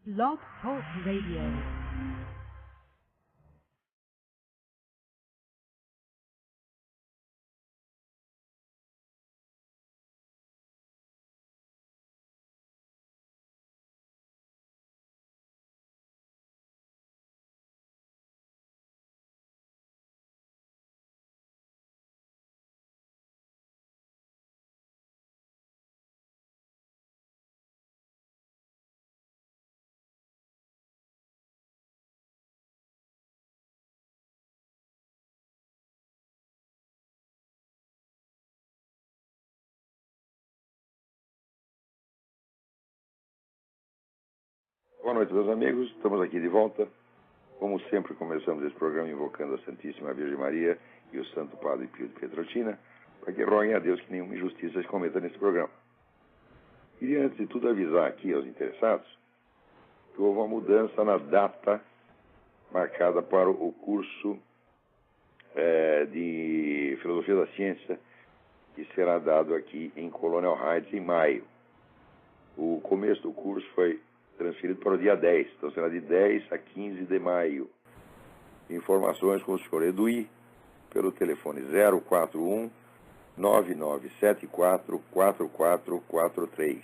Blog Talk Radio. Boa noite, meus amigos. Estamos aqui de volta. Como sempre, começamos esse programa invocando a Santíssima Virgem Maria e o Santo Padre Pio de Pietrelcina, para que roguem a Deus que nenhuma injustiça se cometa nesse programa. Queria, antes de tudo, avisar aqui aos interessados que houve uma mudança na data marcada para o curso de Filosofia da Ciência, que será dado aqui em Colonial Heights em maio. O começo do curso foi transferido para o dia 10, então será de 10 a 15 de maio. Informações com o senhor Eduí, pelo telefone 041 9974 4443.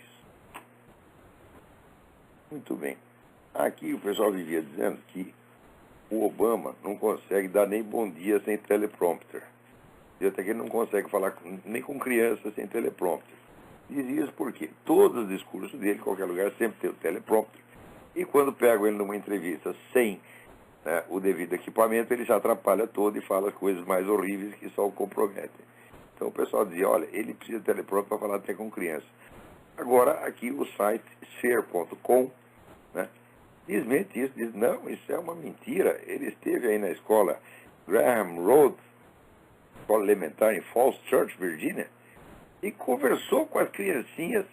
Muito bem. Aqui o pessoal vivia dizendo que o Obama não consegue dar nem bom dia sem teleprompter. E até que ele não consegue falar nem com criança sem teleprompter. Dizia isso porque todos os discursos dele, em qualquer lugar, sempre tem o teleprompter. E quando pegam ele numa entrevista sem o devido equipamento, ele se atrapalha todo e fala coisas mais horríveis que só o comprometem. Então o pessoal dizia, olha, ele precisa de teleprompter para falar até com criança. Agora, aqui o site sphere.com desmente isso, diz, não, isso é uma mentira. Ele esteve aí na escola Graham Road, escola elementar em Falls Church, Virgínia, e conversou com as criancinhas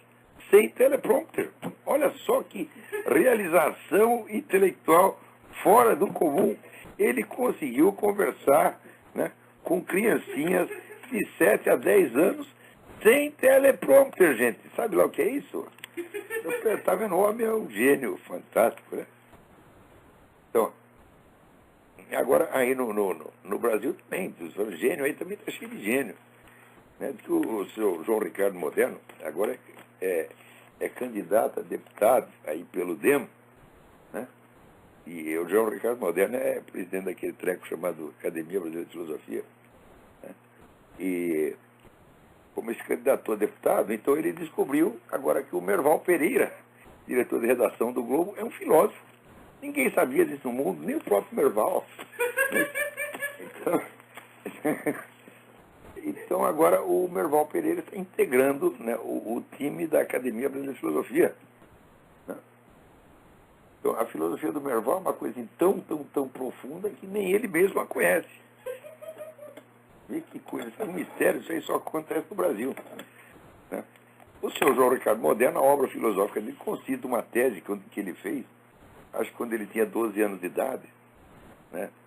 sem teleprompter. Olha só que realização intelectual fora do comum. Ele conseguiu conversar com criancinhas de 7 a 10 anos sem teleprompter, gente. Sabe lá o que é isso? Eu tá vendo, o homem é um gênio fantástico, né? Então, agora aí no Brasil também, o gênio aí também está cheio de gênio. Diz que o seu João Ricardo Moderno agora é candidato a deputado aí pelo DEM, né? E o João Ricardo Moderno é presidente daquele treco chamado Academia Brasileira de Filosofia, né? E como ele se candidatou a deputado, então ele descobriu agora que o Merval Pereira, diretor de redação do Globo, é um filósofo. Ninguém sabia disso no mundo, nem o próprio Merval. Então agora o Merval Pereira está integrando o time da Academia Brasileira de Filosofia. Né? Então a filosofia do Merval é uma coisa tão profunda que nem ele mesmo a conhece. Vê que coisa, é um mistério, isso aí só acontece no Brasil. Né? O seu João Ricardo Moderno, a obra filosófica dele, consiste uma tese que ele fez, acho que quando ele tinha 12 anos de idade.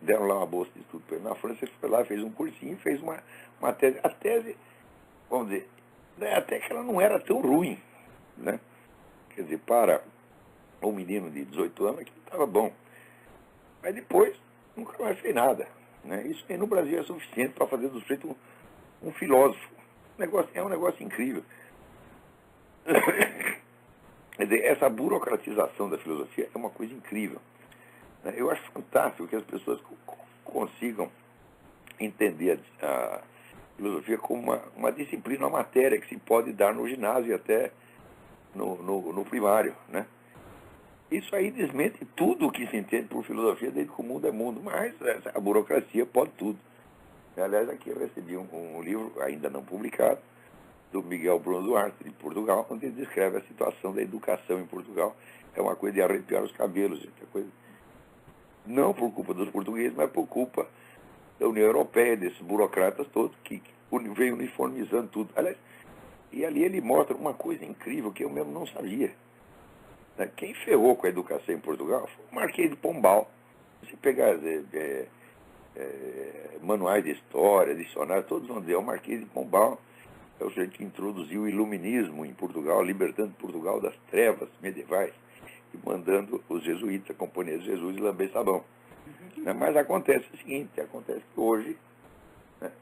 Deram lá uma bolsa de estudo para ele na França, ele foi lá, fez um cursinho, fez uma tese. A tese, vamos dizer, até que ela não era tão ruim, né? Quer dizer, para um menino de 18 anos, aquilo estava bom. Mas depois, nunca mais fez nada. Né? Isso aí no Brasil é suficiente para fazer do sujeito um filósofo. É um negócio incrível. Quer dizer, essa burocratização da filosofia é uma coisa incrível. Eu acho fantástico que as pessoas consigam entender a filosofia como uma disciplina, uma matéria que se pode dar no ginásio e até no primário. Né? Isso aí desmente tudo o que se entende por filosofia desde que o mundo é mundo, mas a burocracia pode tudo. Aliás, aqui eu recebi um livro, ainda não publicado, do Miguel Bruno Duarte, de Portugal, onde ele descreve a situação da educação em Portugal. É uma coisa de arrepiar os cabelos, gente. É coisa... Não por culpa dos portugueses, mas por culpa da União Europeia, desses burocratas todos que veio uniformizando tudo. Aliás, e ali ele mostra uma coisa incrível que eu mesmo não sabia. Quem ferrou com a educação em Portugal foi o Marquês de Pombal. Se pegar manuais de história, dicionários, todos vão dizer, o Marquês de Pombal é o sujeito que introduziu o iluminismo em Portugal, libertando Portugal das trevas medievais. mandando os jesuítas, a Companhia de Jesus, lamber sabão. Mas acontece o seguinte, acontece que hoje, né,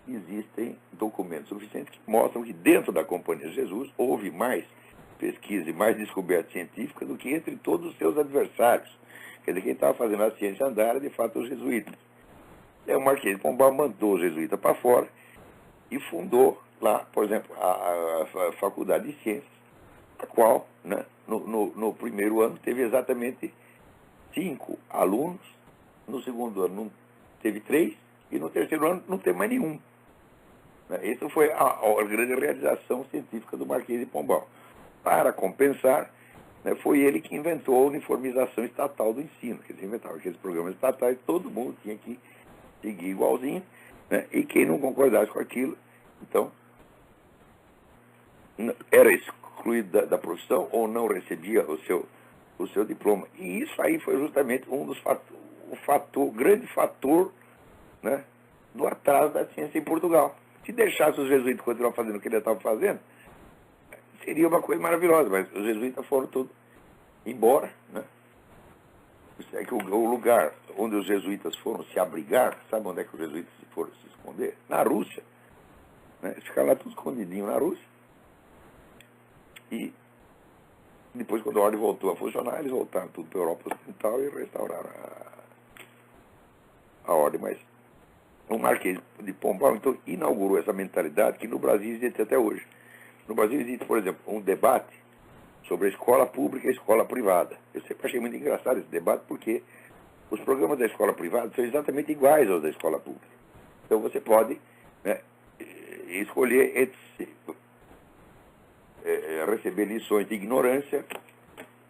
existem documentos suficientes que mostram que dentro da Companhia de Jesus houve mais pesquisa e mais descoberta científica do que entre todos os seus adversários. Quer dizer, quem estava fazendo a ciência andar era, de fato, os jesuítas. O Marquês de Pombal mandou os jesuítas para fora e fundou lá, por exemplo, a Faculdade de Ciências, a qual, né, no primeiro ano, teve exatamente 5 alunos, no segundo ano teve 3, e no terceiro ano não teve mais nenhum. Essa foi a grande realização científica do Marquês de Pombal. Para compensar, né, foi ele que inventou a uniformização estatal do ensino, que ele inventava aqueles programas estatais, todo mundo tinha que seguir igualzinho, né, e quem não concordasse com aquilo, então, era excluído da profissão ou não recebia o seu diploma. E isso aí foi justamente um dos grande fator, né, do atraso da ciência em Portugal. Se deixasse os jesuítas continuar fazendo o que ele estava fazendo, seria uma coisa maravilhosa, mas os jesuítas foram todos embora, né? É que o lugar onde os jesuítas foram se abrigar, sabe onde é que os jesuítas foram se esconder? Na Rússia. Né? Eles ficaram lá tudo escondidinho na Rússia. E depois, quando a ordem voltou a funcionar, eles voltaram tudo para a Europa Ocidental e restauraram a ordem. Mas o Marquês de Pombal, então, inaugurou essa mentalidade que no Brasil existe até hoje. No Brasil existe, por exemplo, um debate sobre a escola pública e a escola privada. Eu sempre achei muito engraçado esse debate, porque os programas da escola privada são exatamente iguais aos da escola pública. Então você pode, né, escolher receber lições de ignorância,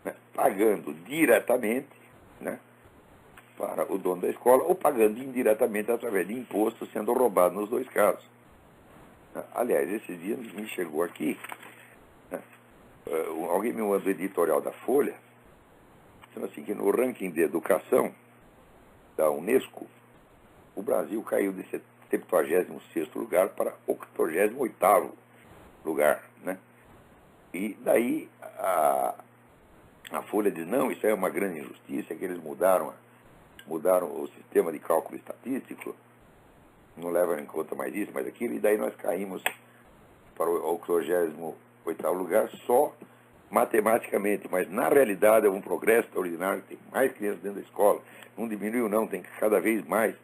né, pagando diretamente, né, para o dono da escola, ou pagando indiretamente através de imposto, sendo roubado nos dois casos. Aliás, esses dias me chegou aqui, né, alguém me mandou o editorial da Folha, dizendo assim que no ranking de educação da Unesco, o Brasil caiu de 76º lugar para 88º lugar, né? E daí a Folha diz, não, isso é uma grande injustiça, que eles mudaram o sistema de cálculo estatístico, não levam em conta mais isso, mais aquilo, e daí nós caímos para o 88º lugar só matematicamente, mas na realidade é um progresso extraordinário, tem mais crianças dentro da escola, não diminuiu não, tem cada vez mais.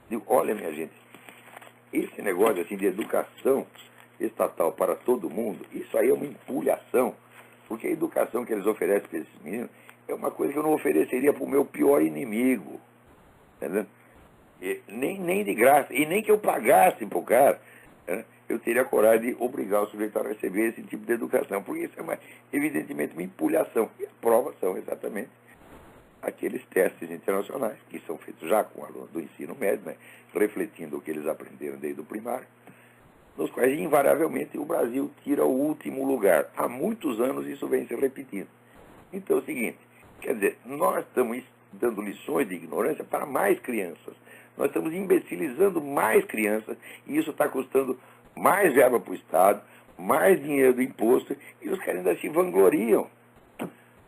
Digo, olha, minha gente, esse negócio assim de educação estatal para todo mundo, isso aí é uma empulhação, porque a educação que eles oferecem para esses meninos é uma coisa que eu não ofereceria para o meu pior inimigo, entendeu? Nem de graça, e nem que eu pagasse para o cara, né, eu teria coragem de obrigar o sujeito a receber esse tipo de educação, porque isso é evidentemente uma empulhação. E a prova são exatamente aqueles testes internacionais, que são feitos já com alunos do ensino médio, né, refletindo o que eles aprenderam desde o primário, nos quais, invariavelmente, o Brasil tira o último lugar. Há muitos anos isso vem se repetindo. Então é o seguinte, quer dizer, nós estamos dando lições de ignorância para mais crianças. Nós estamos imbecilizando mais crianças e isso está custando mais verba para o Estado, mais dinheiro do imposto, e os caras ainda se vangloriam.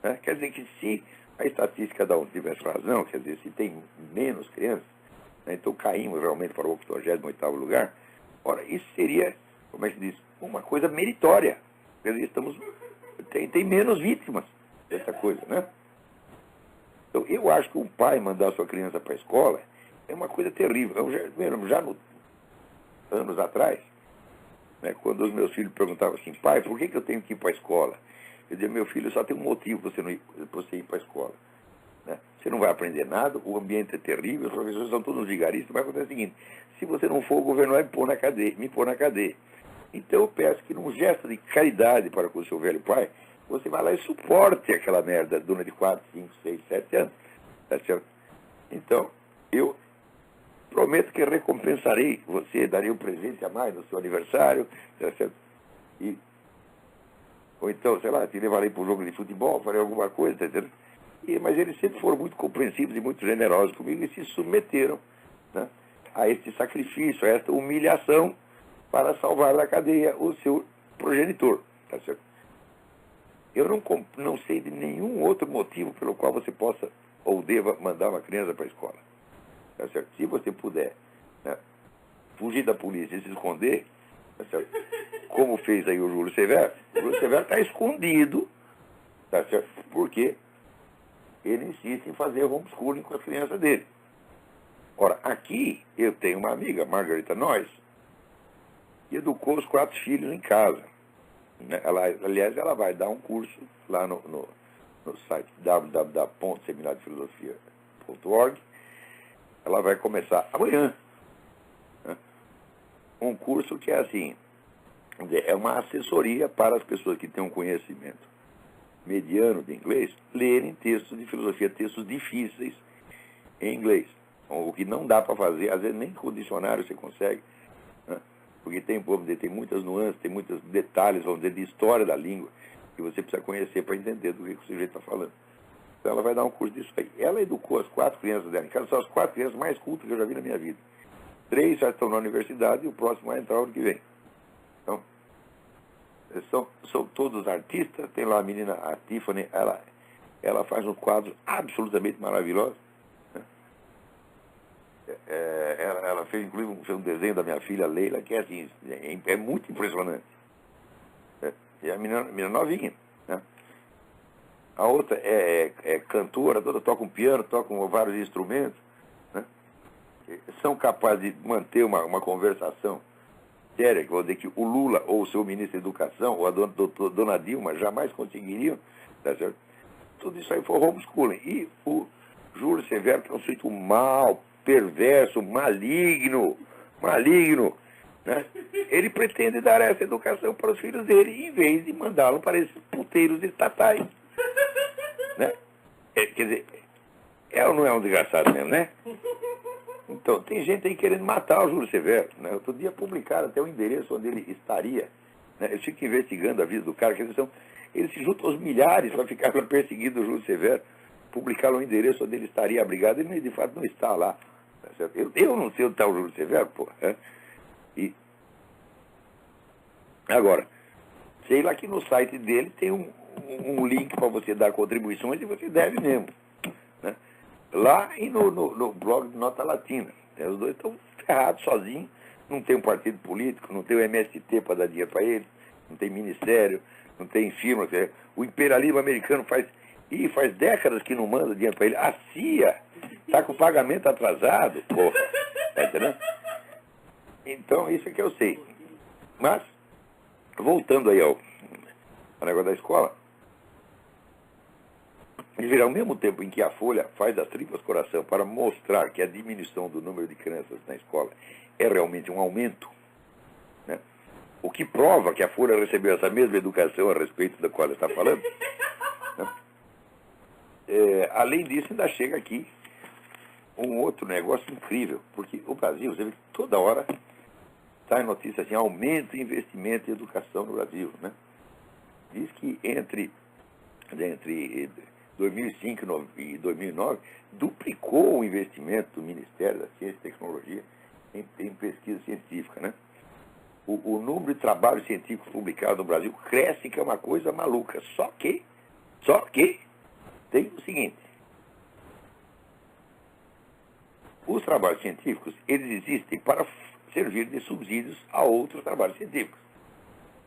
Né? Quer dizer que se a estatística da ONU tivesse razão, quer dizer, se tem menos crianças, né, então caímos realmente para o 88º lugar, ora, isso seria, como é que se diz, uma coisa meritória. Quer dizer, tem menos vítimas dessa coisa, né? Então, eu acho que um pai mandar sua criança para a escola é uma coisa terrível. Anos atrás, né, quando os meus filhos perguntavam assim, pai, por que eu tenho que ir para a escola? Eu dizia, meu filho, só tem um motivo para você ir para a escola. Né? Você não vai aprender nada, o ambiente é terrível, os professores são todos vigaristas, mas acontece o seguinte, se você não for, o governo vai me pôr na cadeia. Então eu peço que num gesto de caridade para com o seu velho pai, você vai lá e suporte aquela merda durante 4, 5, 6, 7 anos. Tá certo? Então, eu prometo que recompensarei você, darei um presente a mais no seu aniversário, tá certo? Ou então, sei lá, te levarei para um jogo de futebol, farei alguma coisa, tá certo? Mas eles sempre foram muito compreensivos e muito generosos comigo e se submeteram, né, a este sacrifício, a esta humilhação para salvar da cadeia o seu progenitor, tá certo? Eu não sei de nenhum outro motivo pelo qual você possa ou deva mandar uma criança para a escola. Tá certo? Se você puder, né, fugir da polícia e se esconder, tá certo? Como fez aí o Júlio Severo está escondido, tá certo? Porque ele insiste em fazer homeschooling com as crianças dele. Ora, aqui eu tenho uma amiga, Margarita Noyes, que educou os 4 filhos em casa. Aliás, ela vai dar um curso lá no site www.seminariofilosofia.org. Ela vai começar amanhã, né? Um curso que é assim, é uma assessoria para as pessoas que têm um conhecimento mediano de inglês lerem textos de filosofia, textos difíceis em inglês. O que não dá para fazer, às vezes nem com dicionário você consegue, né? Porque tem muitas nuances, tem muitos detalhes, vamos dizer, de história da língua, que você precisa conhecer para entender do que o sujeito está falando. Então ela vai dar um curso disso aí. Ela educou as 4 crianças dela em casa, são as 4 crianças mais cultas que eu já vi na minha vida. 3 já estão na universidade e o próximo vai entrar no ano que vem. Então, são todos artistas. Tem lá a menina, a Tiffany, ela faz uns quadros absolutamente maravilhosos. Ela fez, inclusive, um desenho da minha filha Leila, que é assim, é muito impressionante. E a menina novinha, né? A outra é cantora, toda toca um piano, toca vários instrumentos, né? São capazes de manter uma conversação séria, que vou dizer que o Lula ou o seu ministro da Educação, ou a dona Dilma, jamais conseguiriam, tá certo? Tudo isso aí foi homeschooling. E o Júlio Severo, que é um sujeito mau, perverso, maligno, né? Ele pretende dar essa educação para os filhos dele, em vez de mandá-lo para esses puteiros estatais, né? Quer dizer, ela não é um desgraçado mesmo, né? Então, tem gente aí querendo matar o Júlio Severo, né? Outro dia publicaram até o endereço onde ele estaria, né? Eu fico investigando a vida do cara, que eles se juntam aos milhares para ficar perseguindo o Júlio Severo, publicaram o endereço onde ele estaria abrigado, ele de fato não está lá. Tá certo? Eu não sei onde está o Júlio Severo, pô. Né? E agora, sei lá que no site dele tem um link para você dar contribuições e você deve mesmo, né? Lá e no blog do Nota Latina. Os dois estão ferrados sozinhos, não tem um partido político, não tem o MST para dar dinheiro para eles, não tem ministério, não tem firma. O imperialismo americano faz décadas que não manda dinheiro para ele. A CIA está com o pagamento atrasado, pô. Tá entendendo? Então, isso é que eu sei. Mas, voltando aí ao negócio da escola, ao mesmo tempo em que a Folha faz as tripas coração para mostrar que a diminuição do número de crianças na escola é realmente um aumento, né? O que prova que a Folha recebeu essa mesma educação a respeito da qual ela está falando, né? Além disso, ainda chega aqui um outro negócio incrível, porque o Brasil, você vê que toda hora está em notícia assim, aumento de investimento em educação no Brasil, né? Diz que entre 2005 e 2009, duplicou o investimento do Ministério da Ciência e Tecnologia em pesquisa científica, né? O número de trabalhos científicos publicados no Brasil cresce, que é uma coisa maluca. Só que tem o seguinte: os trabalhos científicos, eles existem para servir de subsídios a outros trabalhos científicos,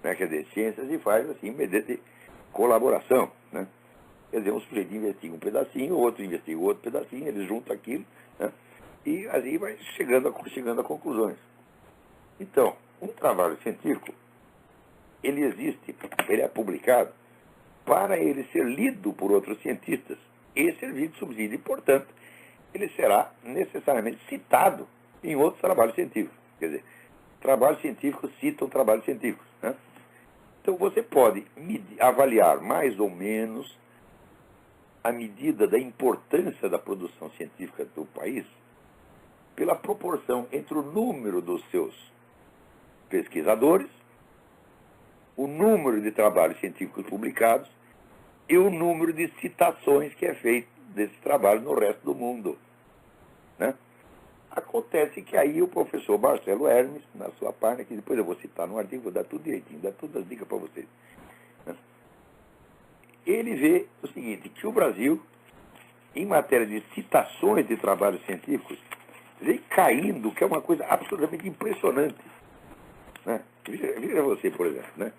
né? Quer dizer, ciências se faz assim, mediante colaboração, né? Quer dizer, um sujeito investiga um pedacinho, o outro investiga outro pedacinho, eles juntam aquilo, né? E aí vai chegando a conclusões. Então, um trabalho científico, ele existe, ele é publicado para ele ser lido por outros cientistas e servir de subsídio. E, portanto, ele será necessariamente citado em outros trabalhos científicos. Quer dizer, trabalhos científicos citam trabalhos científicos, né? Então, você pode avaliar mais ou menos a medida da importância da produção científica do país pela proporção entre o número dos seus pesquisadores, o número de trabalhos científicos publicados e o número de citações que é feito desse trabalho no resto do mundo, né? Acontece que aí o professor Marcelo Hermes, na sua página, que depois eu vou citar no artigo, vou dar tudo direitinho, dar todas as dicas para vocês, né? ele vê o seguinte, que o Brasil, em matéria de citações de trabalhos científicos, vem caindo, que é uma coisa absolutamente impressionante. Né? Veja você, por exemplo, né?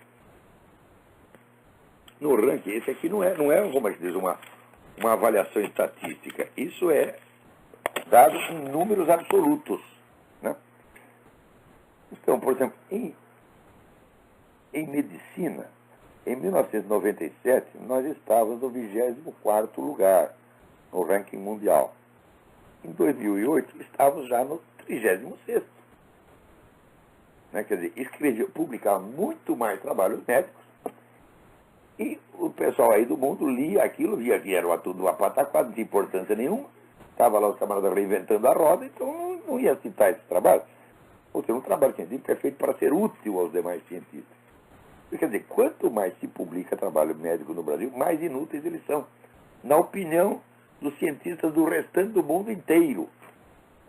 No ranking, esse aqui não é como é que diz, uma avaliação estatística. Isso é dado em números absolutos. Né? Então, por exemplo, em medicina, em 1997, nós estávamos no 24º lugar no ranking mundial. Em 2008, estávamos já no 36º. Né? Quer dizer, publicava muito mais trabalhos médicos e o pessoal aí do mundo lia aquilo, via que era tudo uma pataquada, não tinha importância nenhuma. Estava lá os camaradas reinventando a roda, então não ia citar esse trabalho. Ou seja, um trabalho científico é feito para ser útil aos demais cientistas. Quer dizer, quanto mais se publica trabalho médico no Brasil, mais inúteis eles são, na opinião dos cientistas do restante do mundo inteiro.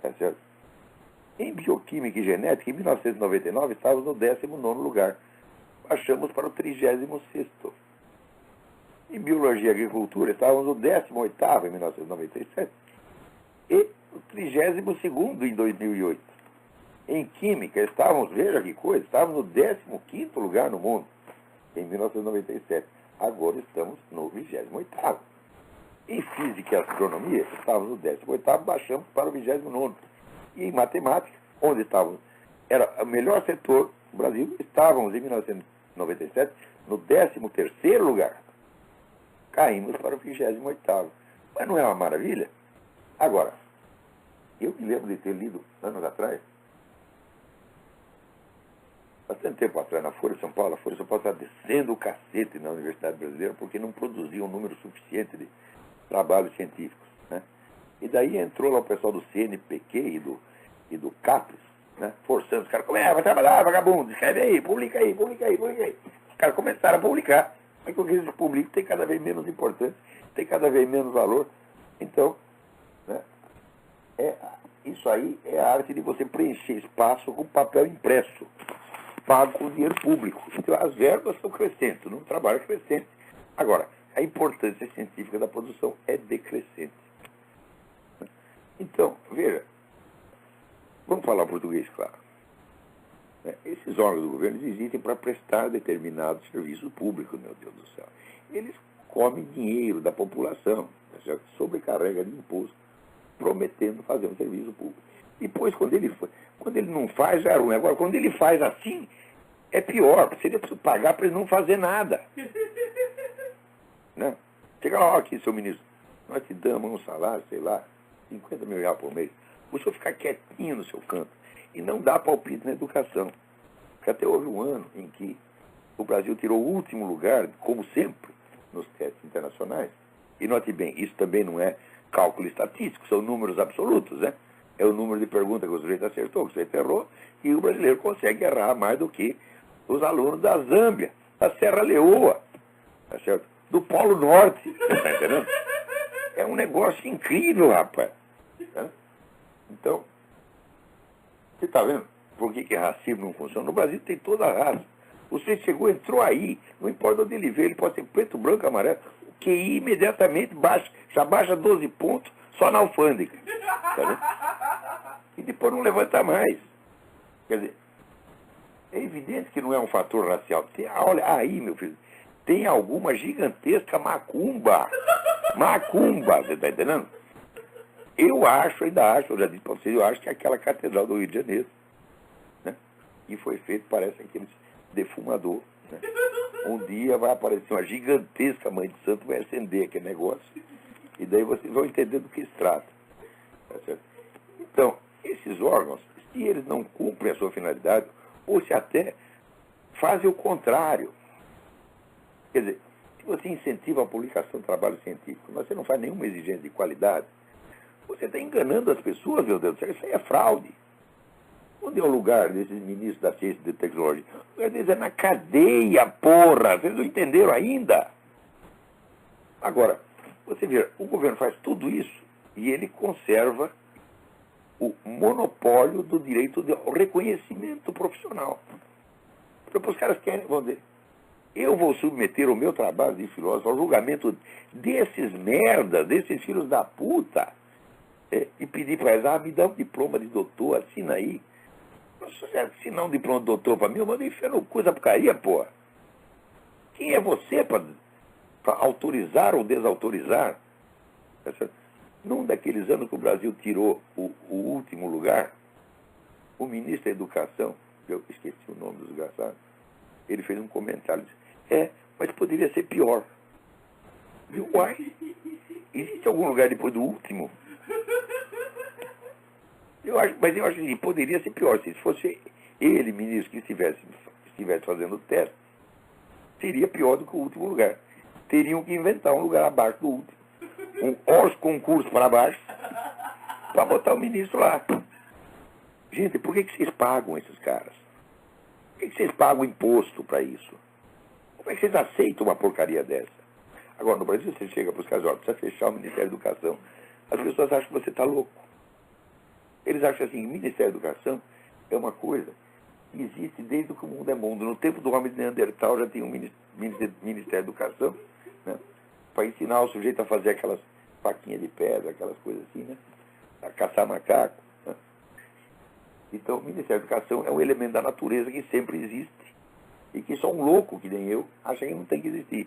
Tá certo? Em bioquímica e genética, em 1999, estávamos no 19º lugar. Baixamos para o 36º. Em biologia e agricultura, estávamos no 18º em 1997 e o 32º em 2008. Em química, estávamos, veja que coisa, estávamos no 15º lugar no mundo em 1997. Agora estamos no 28º. Em física e astronomia, estávamos no 18º, baixamos para o 29º. E em matemática, onde estávamos, era o melhor setor do Brasil, estávamos em 1997 no 13º lugar. Caímos para o 28º. Mas não é uma maravilha? Agora, eu me lembro de ter lido anos atrás, bastante tempo atrás, na Folha de São Paulo, a Folha de São Paulo estava descendo o cacete na Universidade Brasileira porque não produzia um número suficiente de trabalhos científicos. Né? E daí entrou lá o pessoal do CNPq e do CAPES, né? Forçando os caras, vai trabalhar, vagabundo, escreve aí, publica aí. Os caras começaram a publicar. Mas o que eles publicam tem cada vez menos importância, tem cada vez menos valor. Então, né, isso aí é a arte de você preencher espaço com papel impresso, pago com dinheiro público. Então, as verbas são crescentes, o trabalho é crescente. Agora, a importância científica da produção é decrescente. Então, veja, vamos falar português, claro. Esses órgãos do governo existem para prestar determinados serviços públicos, meu Deus do céu. Eles comem dinheiro da população, sobrecarrega de imposto, prometendo fazer um serviço público. Depois, quando ele não faz, já é ruim. Agora, quando ele faz assim, é pior. Seria preciso pagar para ele não fazer nada. Né? Chega lá, aqui, seu ministro, nós te damos um salário, sei lá, 50 mil reais por mês. O senhor ficar quietinho no seu canto e não dá palpite na educação. Porque até houve um ano em que o Brasil tirou o último lugar, como sempre, nos testes internacionais. E note bem, isso também não é cálculo estatístico, são números absolutos, né? É o número de perguntas que o sujeito acertou, que o sujeito errou, e o brasileiro consegue errar mais do que os alunos da Zâmbia, da Serra Leoa, tá certo? Do Polo Norte, tá entendendo? É um negócio incrível, rapaz. Tá? Então, você está vendo por que racismo não funciona? No Brasil tem toda a raça. Você chegou, entrou aí, não importa onde ele veio, ele pode ser preto, branco, amarelo, o QI imediatamente baixa, já baixa 12 pontos só na alfândega. Tá vendo? E depois não levanta mais. Quer dizer, é evidente que não é um fator racial. Olha, aí, meu filho, tem alguma gigantesca macumba. Macumba, você está entendendo? Eu acho, eu já disse para vocês, eu acho que é aquela catedral do Rio de Janeiro, né? E foi feito, parece, aquele defumador. Né? Um dia vai aparecer uma gigantesca mãe de santo, vai acender aquele negócio, e daí vocês vão entender do que se trata. Tá certo? Então, esses órgãos, se eles não cumprem a sua finalidade, ou se até fazem o contrário. Quer dizer, se você incentiva a publicação de trabalho científico, mas você não faz nenhuma exigência de qualidade, você está enganando as pessoas, meu Deus do céu, isso aí é fraude. Onde é o lugar desses ministros da ciência e da tecnologia? O lugar deles é na cadeia, porra! Vocês não entenderam ainda? Agora, você vê, o governo faz tudo isso e ele conserva o monopólio do direito ao reconhecimento profissional. Porque os caras querem, vamos dizer, Eu vou submeter o meu trabalho de filósofo ao julgamento desses merdas, desses filhos da puta, e pedir para eles, me dá um diploma de doutor, assina aí. Se você assinar um diploma de doutor para mim, eu mando enfiar no cu essa porcaria, porra. Quem é você para autorizar ou desautorizar? Num daqueles anos que o Brasil tirou o último lugar, o ministro da Educação, eu esqueci o nome do desgraçado, ele fez um comentário, disse, mas poderia ser pior. Viu? Uai, existe algum lugar depois do último? Mas eu acho que poderia ser pior. Se fosse ele, ministro, que estivesse fazendo o teste, seria pior do que o último lugar. Teriam que inventar um lugar abaixo do último. Os concursos para baixo, para botar o ministro lá. Gente, por que vocês pagam esses caras? Por que vocês pagam imposto para isso? Como é que vocês aceitam uma porcaria dessa? Agora, no Brasil, você chega para os caras, precisa fechar o Ministério da Educação. As pessoas acham que você está louco. Eles acham assim, o Ministério da Educação é uma coisa que existe desde que o mundo é mundo. No tempo do homem de Neandertal já tinha um Ministério da Educação, né, para ensinar o sujeito a fazer aquelas faquinhas de pedra, aquelas coisas assim, né, a caçar macaco. Né. Então, o Ministério da Educação é um elemento da natureza que sempre existe e que só um louco, que nem eu, acha que não tem que existir.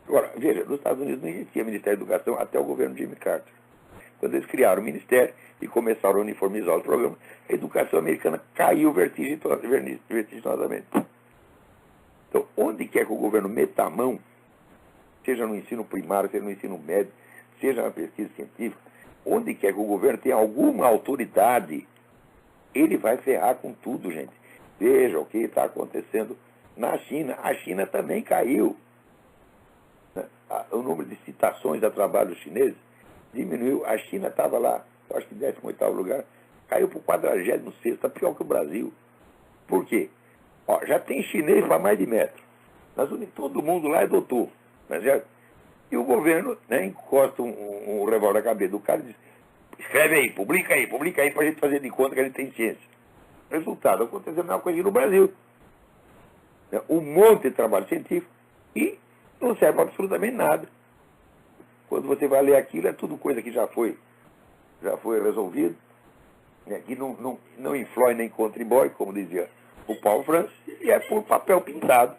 Agora, veja, nos Estados Unidos não existia Ministério da Educação até o governo de Jimmy Carter. Quando eles criaram o Ministério e começaram a uniformizar os programas, a educação americana caiu vertiginosamente. Então, onde quer que o governo meta a mão, seja no ensino primário, seja no ensino médio, seja na pesquisa científica, onde quer que o governo tenha alguma autoridade, ele vai ferrar com tudo, gente. Veja o que está acontecendo na China. A China também caiu. O número de citações a trabalhos chineses diminuiu. A China estava lá, eu acho que 18º lugar, caiu para o 46º, está pior que o Brasil. Por quê? Já tem chinês para mais de metro. Todo mundo lá é doutor. E o governo, né, encosta um revólver na cabeça do cara e diz, escreve aí, publica aí para a gente fazer de conta que a gente tem ciência. Resultado, aconteceu a mesma coisa aqui no Brasil. Um monte de trabalho científico e não serve para absolutamente nada. Quando você vai ler aquilo, é tudo coisa que já foi resolvido, né, que não influi nem contribui, como dizia o Paulo Francis, e é por papel pintado,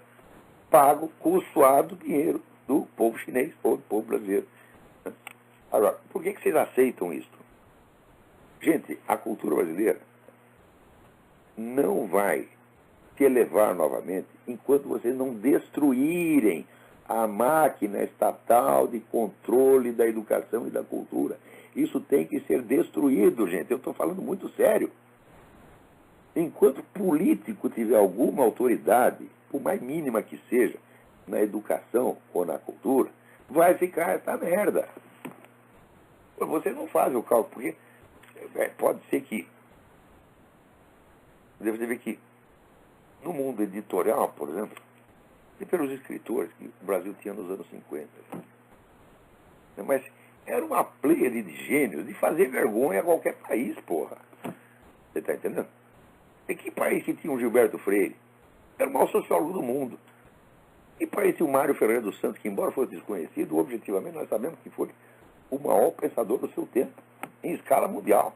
pago com o suado dinheiro do povo chinês ou do povo brasileiro. Agora, por que vocês aceitam isso? Gente, a cultura brasileira não vai se elevar novamente enquanto vocês não destruírem a máquina estatal de controle da educação e da cultura. Isso tem que ser destruído, gente. Eu estou falando muito sério. Enquanto político tiver alguma autoridade, por mais mínima que seja, na educação ou na cultura, vai ficar essa merda. Vocês não fazem o cálculo, porque pode ser que... Deve ver que no mundo editorial, por exemplo, e pelos escritores que o Brasil tinha nos anos 50. Mas era uma pleiade de gênios de fazer vergonha a qualquer país, porra. Você está entendendo? E que país que tinha o Gilberto Freire? Era o maior sociólogo do mundo. Que país tinha o Mário Ferreira dos Santos, que embora fosse desconhecido, objetivamente nós sabemos que foi o maior pensador do seu tempo, em escala mundial.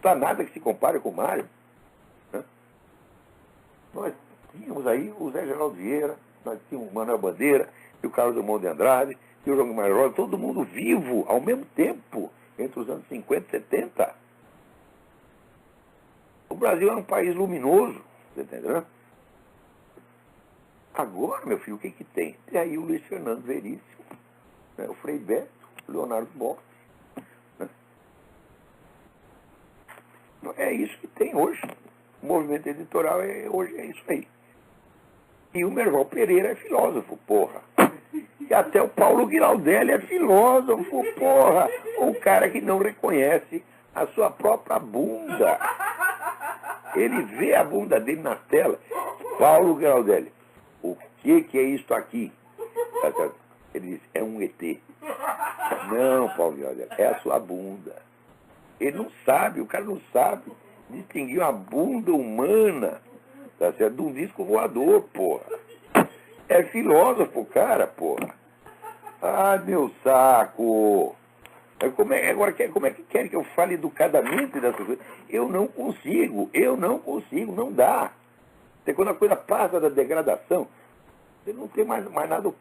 Não há nada que se compare com o Mário. Né? Nós tínhamos aí o Zé Geraldo Vieira, nós tínhamos o Manuel Bandeira, e o Carlos Drummond de Andrade, e o João Guimarães Rosa, todo mundo vivo ao mesmo tempo, entre os anos 50 e 70. O Brasil é um país luminoso, você entendeu? Agora, meu filho, o que tem? Tem aí o Luiz Fernando Veríssimo, né, o Frei Beto, o Leonardo Boff. Né? É isso que tem hoje. O movimento editorial hoje é isso aí. E o Merval Pereira é filósofo, porra. E até o Paulo Guiraldelli é filósofo, porra. O cara que não reconhece a sua própria bunda. Ele vê a bunda dele na tela. Paulo Guiraldelli, o que é isso aqui? Ele diz, é um ET. Não, Paulo Guiraldelli, é a sua bunda. Ele não sabe, o cara não sabe distinguir uma bunda humana, tá certo, de um disco voador, porra. É filósofo, cara, porra. Ah, meu saco. Agora, como é que querem que eu fale educadamente dessas coisas? Eu não consigo, não dá. Até quando a coisa passa da degradação, você não tem mais nada,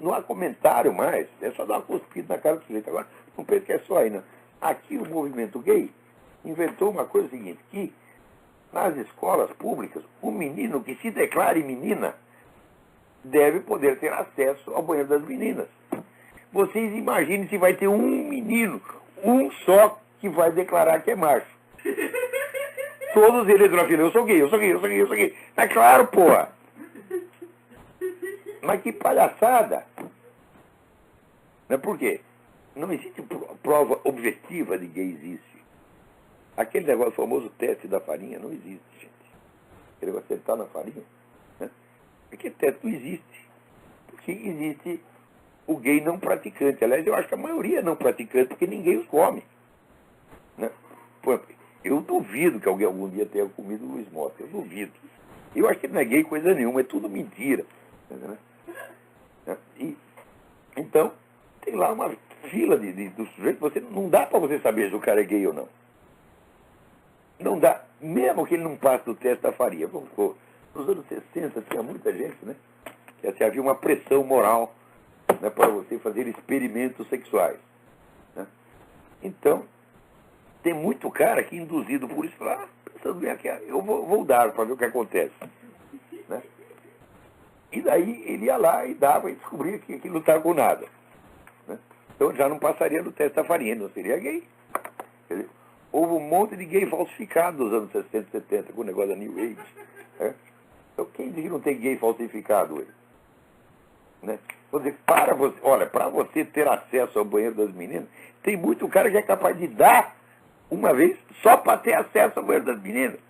não há comentário mais. É só dar uma cuspida na cara do sujeito. Agora, não pensa que é só aí, não. Aqui o movimento gay inventou uma coisa seguinte, que nas escolas públicas, o menino que se declare menina deve poder ter acesso ao banheiro das meninas. Vocês imaginem se vai ter um menino, um só, que vai declarar que é macho. Todos eles vão afirmar, eu sou gay, eu sou gay, eu sou gay, eu sou gay. É claro, porra. Mas que palhaçada. Não é por quê? Não existe prova objetiva de que existe. Aquele negócio famoso teste da farinha não existe, gente. Aquele negócio de sentar na farinha, né? Porque teste não existe. Porque existe o gay não praticante. Aliás, eu acho que a maioria é não praticante, porque ninguém os come. Né? Eu duvido que alguém algum dia tenha comido Luiz Mota. Eu duvido. Eu acho que não é gay coisa nenhuma, é tudo mentira. Né? E, então, tem lá uma fila do sujeito, não dá para você saber se o cara é gay ou não. Não dá, mesmo que ele não passe do teste da farinha. Nos anos 60 tinha muita gente, né? Que assim, havia uma pressão moral, né, para você fazer experimentos sexuais. Né? Então, tem muito cara que, induzido por isso, fala, pensando bem aqui, eu vou dar para ver o que acontece. Né? E daí ele ia lá e dava e descobria que aquilo não estava com nada. Né? Então já não passaria no teste da farinha, não seria gay. Quer dizer, houve um monte de gay falsificado nos anos 60 e 70, com o negócio da New Age. Né? Então quem diz que não tem gay falsificado hoje? Né? Vou dizer, para você ter acesso ao banheiro das meninas, tem muito cara que é capaz de dar uma vez só para ter acesso ao banheiro das meninas.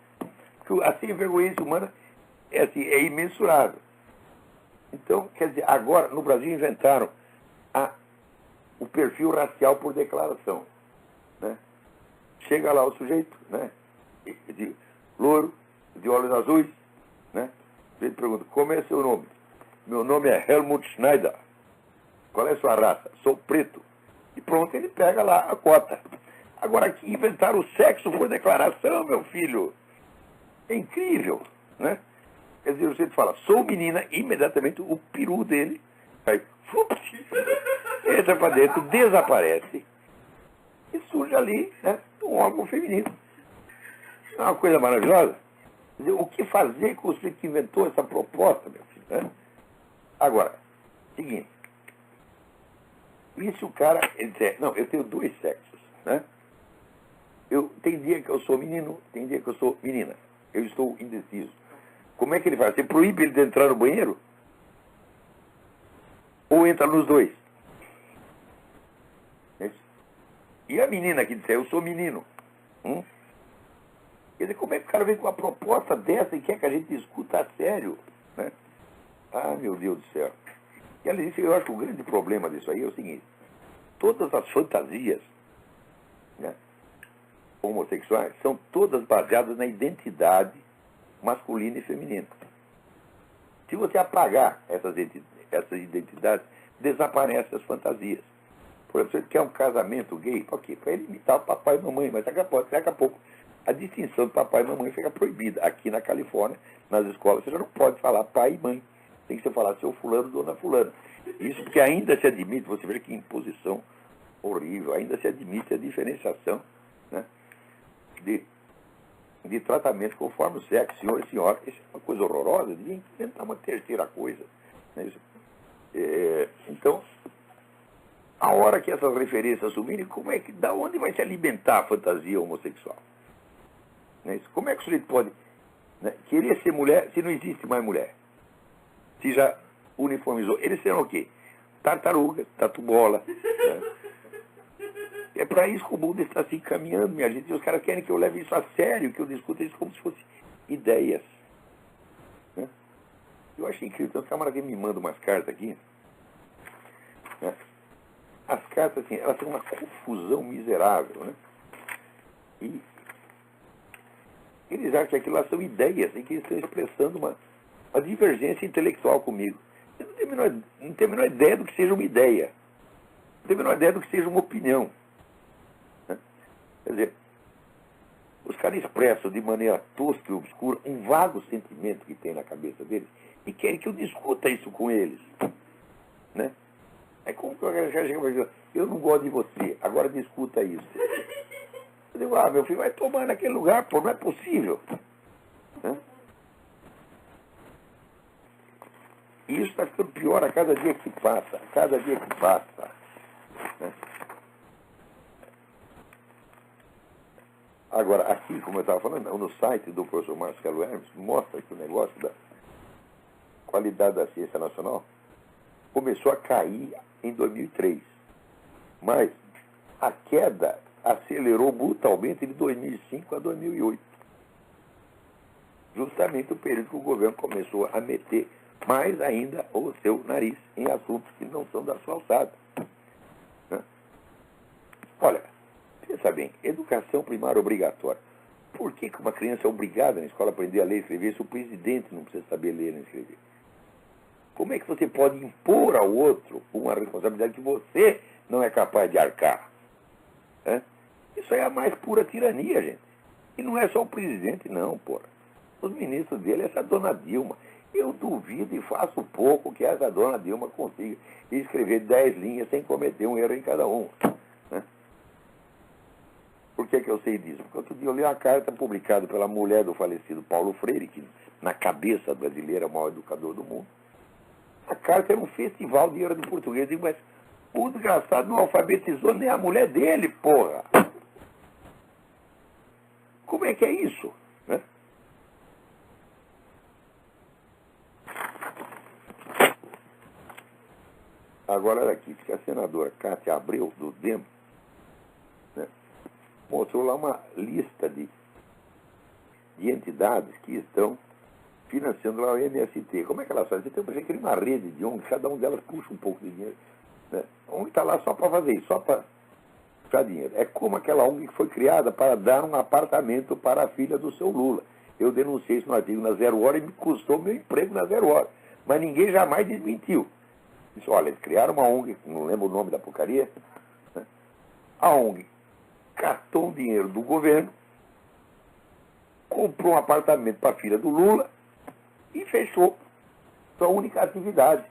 Porque a sem-vergonhice humana é imensurável. Então, quer dizer, agora no Brasil inventaram o perfil racial por declaração. Né? Chega lá o sujeito, né? De louro, de olhos azuis, né? Ele pergunta, como é seu nome? Meu nome é Helmut Schneider. Qual é a sua raça? Sou preto. E pronto, ele pega lá a cota. Agora aqui inventaram o sexo por declaração, meu filho. É incrível, né? Quer dizer, o sujeito fala, sou menina, imediatamente o peru dele vai, entra para dentro, desaparece e surge ali, né, um órgão feminino. É uma coisa maravilhosa. Quer dizer, o que fazer com o sujeito que inventou essa proposta, meu filho? Né? Agora, seguinte, e se o cara, ele disser, não, eu tenho dois sexos, né? Tem dia que eu sou menino, tem dia que eu sou menina. Eu estou indeciso. Como é que ele faz? Você proíbe ele de entrar no banheiro? Ou entra nos dois? E a menina que disser, eu sou menino? Quer dizer, como é que o cara vem com uma proposta dessa e quer que a gente discuta a sério? Né? Ah, meu Deus do céu. E ela disse, eu acho que o grande problema disso aí é o seguinte, todas as fantasias, né, homossexuais são todas baseadas na identidade masculina e feminina. Se você apagar essas identidades, desaparecem as fantasias. Por exemplo, você quer um casamento gay, para quê? Para ele imitar o papai e mamãe, mas daqui a pouco a distinção de papai e mamãe fica proibida. Aqui na Califórnia, nas escolas, você já não pode falar pai e mãe. Tem que você falar seu fulano, dona fulana. Isso porque ainda se admite, você vê que imposição horrível, ainda se admite a diferenciação, né, de tratamento conforme o sexo, senhor e senhora. Isso é uma coisa horrorosa, devia inventar uma terceira coisa. Né? Então, a hora que essas referências sumirem, da onde vai se alimentar a fantasia homossexual? Né? Como é que o sujeito pode, né, querer ser mulher se não existe mais mulher? Se já uniformizou. Eles serão o quê? Tartaruga, tatu-bola. Né? É para isso que o mundo está se encaminhando, minha gente. E os caras querem que eu leve isso a sério, que eu discuta isso como se fossem ideias. Né? Eu acho incrível. Então, os camaradas me mandam umas cartas aqui. Né? As cartas, assim, elas têm uma confusão miserável. Né? E eles acham que aquilo lá são ideias, e que eles estão expressando uma divergência intelectual comigo. não tem a menor ideia do que seja uma ideia. Não tem a menor ideia do que seja uma opinião. Né? Quer dizer, os caras expressam de maneira tosca e obscura um vago sentimento que tem na cabeça deles e querem que eu discuta isso com eles. Né? É como que o cara chega e diz, eu não gosto de você, agora discuta isso. Eu digo, meu filho, vai tomar naquele lugar, pô, não é possível. Né? E isso está ficando pior a cada dia que passa, a cada dia que passa. Né? Agora, aqui, como eu estava falando, no site do professor Marcelo Hermes, mostra que o negócio da qualidade da ciência nacional começou a cair em 2003. Mas a queda acelerou brutalmente de 2005 a 2008. Justamente o período que o governo começou a meter mais ainda o seu nariz em assuntos que não são da sua alçada. Né? Olha, pensa bem, educação primária obrigatória. Por que uma criança é obrigada na escola a aprender a ler e escrever se o presidente não precisa saber ler nem escrever? Como é que você pode impor ao outro uma responsabilidade que você não é capaz de arcar? Né? Isso é a mais pura tirania, gente. E não é só o presidente, não, porra. Os ministros dele, essa dona Dilma. Eu duvido e faço pouco que essa dona Dilma consiga escrever 10 linhas sem cometer um erro em cada um. Né? Por que eu sei disso? Porque outro dia eu li uma carta publicada pela mulher do falecido Paulo Freire, que na cabeça brasileira é o maior educador do mundo. A carta era um festival de erro de português. Eu digo, mas o desgraçado não alfabetizou nem a mulher dele, porra. Como é que é isso? Né? Agora, olha aqui, que a senadora Cátia Abreu, do DEM, né, mostrou lá uma lista de entidades que estão financiando lá o MST. Como é que elas fazem? Você tem uma rede de ONGs, cada uma delas puxa um pouco de dinheiro. Né? A ONG está lá só para fazer isso, só para puxar dinheiro. É como aquela ONG que foi criada para dar um apartamento para a filha do seu Lula. Eu denunciei isso no artigo na Zero Hora e me custou meu emprego na Zero Hora. Mas ninguém jamais desmentiu. Disse, olha, eles criaram uma ONG, não lembro o nome da porcaria. Né? A ONG catou o dinheiro do governo, comprou um apartamento para a filha do Lula, e fechou sua única atividade.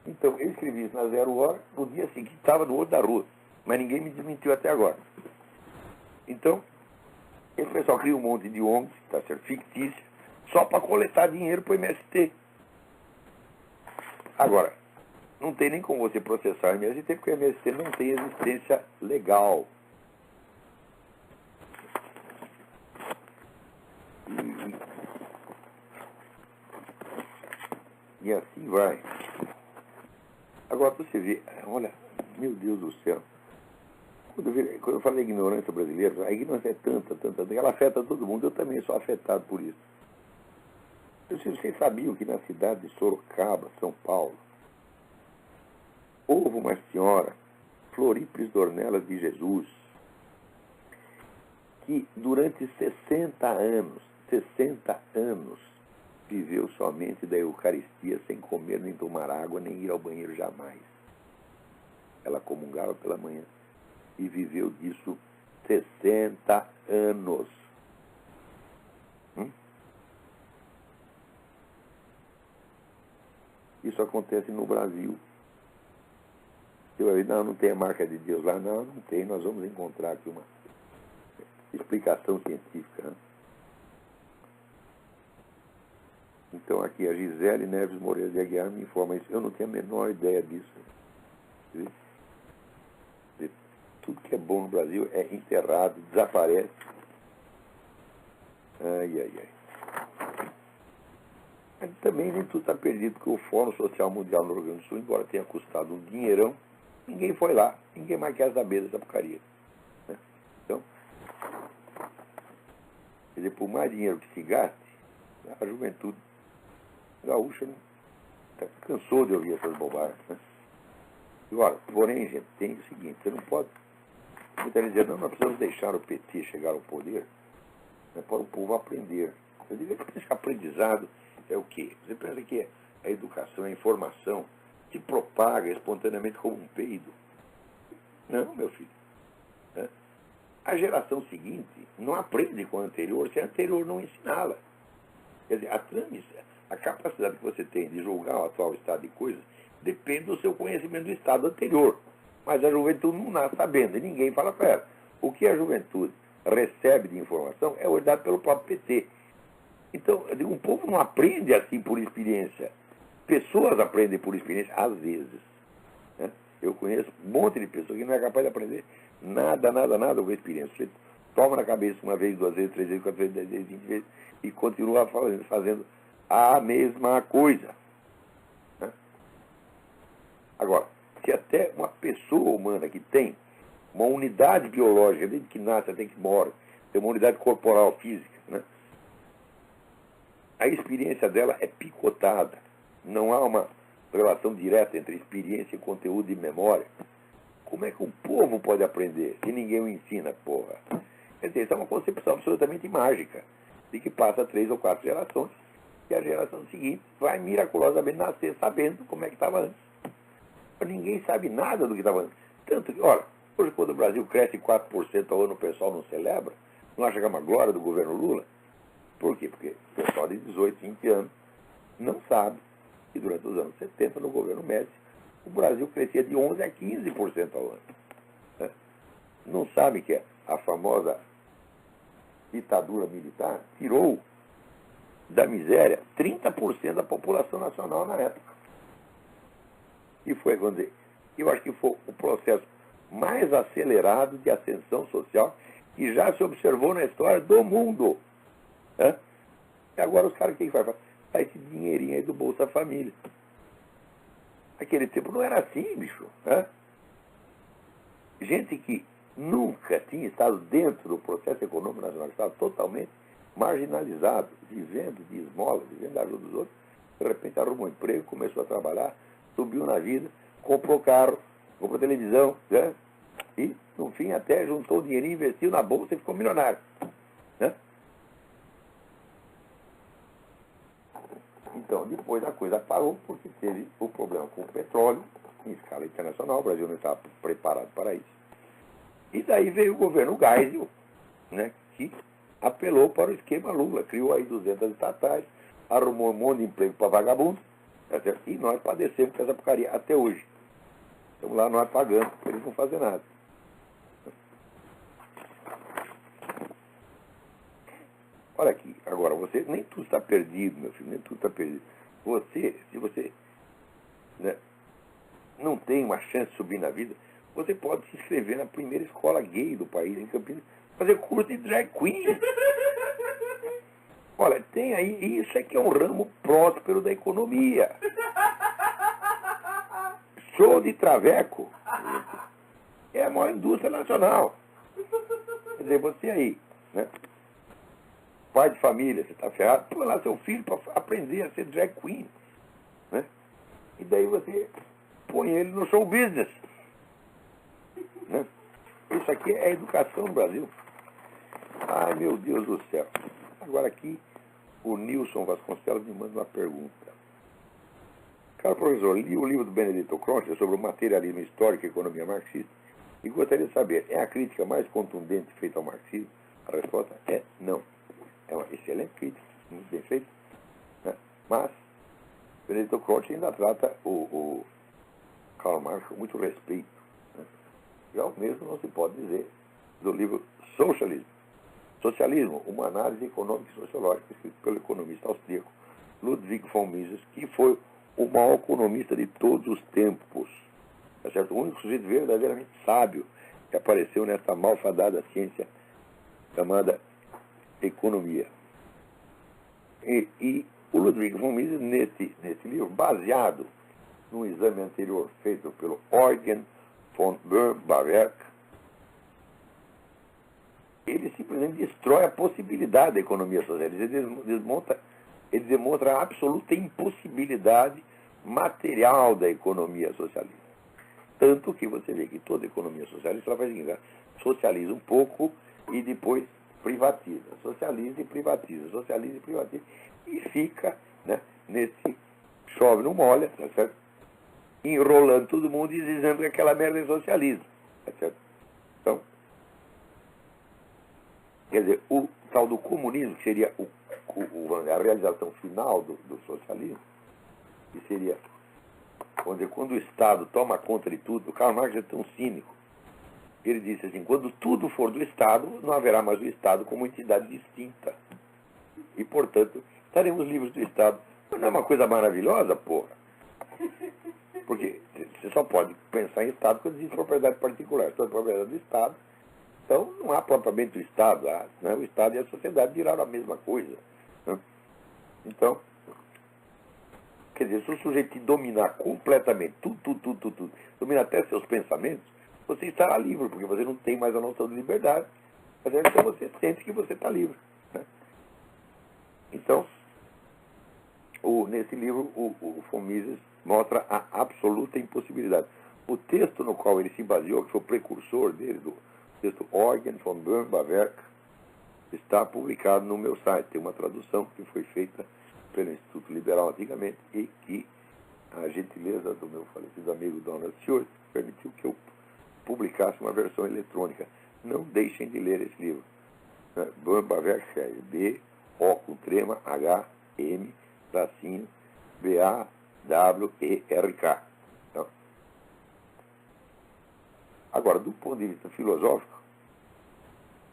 Então, eu escrevi isso na Zero Hora, no dia seguinte estava no outro da rua, mas ninguém me desmentiu até agora. Então, esse pessoal cria um monte de ONGs, tá certo, fictícia, só para coletar dinheiro para o MST. Agora, não tem nem como você processar o MST, porque o MST não tem existência legal. E assim vai. Agora você vê, olha, meu Deus do céu. Quando eu falo ignorância brasileira, a ignorância é tanta, ela afeta todo mundo, eu também sou afetado por isso. Vocês sabiam que na cidade de Sorocaba, São Paulo, houve uma senhora, Floripes Dornelas de Jesus, que durante 60 anos, viveu somente da Eucaristia, sem comer, nem tomar água, nem ir ao banheiro jamais. Ela comungava pela manhã e viveu disso 60 anos. Isso acontece no Brasil. Não tem a marca de Deus lá. Não tem. Nós vamos encontrar aqui uma explicação científica. Né? Então, aqui a Gisele Neves Moreira de Aguiar me informa isso. Eu não tenho a menor ideia disso. Tudo que é bom no Brasil é enterrado, desaparece. Ai. Mas também nem tudo está perdido, porque o Fórum Social Mundial no Rio Grande do Sul, embora tenha custado um dinheirão, ninguém foi lá. Ninguém mais quer saber dessa porcaria. Né? Então, quer dizer, por mais dinheiro que se gaste, a juventude gaúcha cansou de ouvir essas bobagens. Né? E, olha, porém, gente, tem o seguinte, você não pode dizer, não, nós precisamos deixar o PT chegar ao poder, né, para o povo aprender. Eu digo que esse aprendizado é o quê? Você pensa que a educação, a informação, se propaga espontaneamente como um peido? Não, meu filho. Né? A geração seguinte não aprende com a anterior se a anterior não ensiná-la. Quer dizer, a capacidade que você tem de julgar o atual estado de coisas depende do seu conhecimento do estado anterior. Mas a juventude não nasce sabendo, e ninguém fala para ela. O que a juventude recebe de informação é dado pelo próprio PT. Então, eu digo, um povo não aprende assim por experiência. Pessoas aprendem por experiência, às vezes. Né? Eu conheço um monte de pessoas que não é capaz de aprender nada com experiência. Você toma na cabeça uma vez, duas vezes, três vezes, quatro vezes, 10 vezes, 20 vezes, e continua fazendo a mesma coisa. Né? Agora, se até uma pessoa humana que tem uma unidade biológica, desde que nasce até que morre, tem uma unidade corporal, física, né? A experiência dela é picotada. Não há uma relação direta entre experiência, conteúdo e memória. Como é que um povo pode aprender se ninguém o ensina, porra? Quer dizer, isso é uma concepção absolutamente mágica, de que passa 3 ou 4 gerações, e a geração seguinte vai miraculosamente nascer sabendo como é que estava antes. Mas ninguém sabe nada do que estava antes. Tanto que, olha, hoje quando o Brasil cresce 4% ao ano, o pessoal não celebra, não acha que é uma glória do governo Lula? Por quê? Porque o pessoal de 18, 20 anos não sabe que durante os anos 70, no governo Médici, o Brasil crescia de 11% a 15% ao ano. Né? Não sabe que a famosa ditadura militar tirou da miséria 30% da população nacional na época. E foi, vamos dizer, eu acho que foi o processo mais acelerado de ascensão social que já se observou na história do mundo. Né? E agora os caras, o que fazem? Dá esse dinheirinho aí do Bolsa Família. Naquele tempo não era assim, bicho. Né? Gente que nunca tinha estado dentro do processo econômico nacional, estava totalmente marginalizado, vivendo de esmola, vivendo da ajuda dos outros, de repente arrumou um emprego, começou a trabalhar, subiu na vida, comprou carro, comprou televisão, né? E, no fim, até juntou o dinheirinho, investiu na bolsa e ficou milionário. Né? Então, depois a coisa parou, porque teve o problema com o petróleo, em escala internacional, o Brasil não estava preparado para isso. E daí veio o governo Geisel, né, que apelou para o esquema Lula, criou aí 200 estatais, arrumou um monte de emprego para vagabundo, e nós padecemos com essa porcaria até hoje. Estamos lá, nós pagando, para eles não fazem nada. Olha aqui, agora, você, nem tudo está perdido, meu filho, nem tudo está perdido. Se você, né, não tem uma chance de subir na vida, você pode se inscrever na primeira escola gay do país, em Campinas, fazer curso de drag queen. Olha, tem aí, isso é que é um ramo próspero da economia. Show de traveco é a maior indústria nacional. Quer dizer, você aí, né? Pai de família, você está ferrado, põe lá seu filho para aprender a ser drag queen. Né? E daí você põe ele no show business. Né? Isso aqui é educação no Brasil. Ai, meu Deus do céu. Agora aqui, o Nilson Vasconcelos me manda uma pergunta. Caro professor, li o livro do Benedetto Croce sobre o materialismo histórico e economia marxista e gostaria de saber, é a crítica mais contundente feita ao marxismo? A resposta é não. É uma excelente crítica, muito bem feita, né? Mas Benedetto Croce ainda trata o Karl Marx com muito respeito. Né? Já o mesmo não se pode dizer do livro Socialismo, uma análise econômica e sociológica, escrito pelo economista austríaco Ludwig von Mises, que foi o maior economista de todos os tempos. Tá certo? O único sujeito verdadeiramente sábio que apareceu nessa malfadada ciência chamada economia. E o Ludwig von Mises, nesse livro, baseado num exame anterior feito pelo Eugen von Böhm-Bawerk, ele simplesmente destrói a possibilidade da economia socialista. Ele demonstra a absoluta impossibilidade material da economia socialista. Tanto que você vê que toda economia socialista ela faz o seguinte, socializa um pouco e depois privatiza, socializa e privatiza, socializa e privatiza, e fica né, nesse chove não molha, tá certo? Enrolando todo mundo e dizendo que aquela merda é socialismo, tá certo? Então, quer dizer, o tal do comunismo, que seria a realização final do socialismo, que seria, vamos dizer, quando o Estado toma conta de tudo. O Karl Marx é tão cínico. Ele disse assim: quando tudo for do Estado, não haverá mais o Estado como entidade distinta. E, portanto, estaremos livres do Estado. Mas não é uma coisa maravilhosa, porra? Porque você só pode pensar em Estado quando existe propriedade particular. Se é propriedade do Estado, então não há propriamente o Estado. Né? O Estado e a sociedade viraram a mesma coisa. Né? Então, quer dizer, se o sujeito te dominar completamente tudo, dominar até seus pensamentos, você estará livre, porque você não tem mais a noção de liberdade. Mas então você sente que você está livre. Né? Então, nesse livro, o von Mises mostra a absoluta impossibilidade. O texto no qual ele se baseou, que foi o precursor dele, do texto Eugen von Böhm-Bawerk, está publicado no meu site. Tem uma tradução que foi feita pelo Instituto Liberal antigamente e que a gentileza do meu falecido amigo Donald Stewart permitiu que eu publicasse uma versão eletrônica. Não deixem de ler esse livro. Böhm-Bawerk é B-O com trema H-M tracinho B-A-W-E-R-K. Então, agora, do ponto de vista filosófico,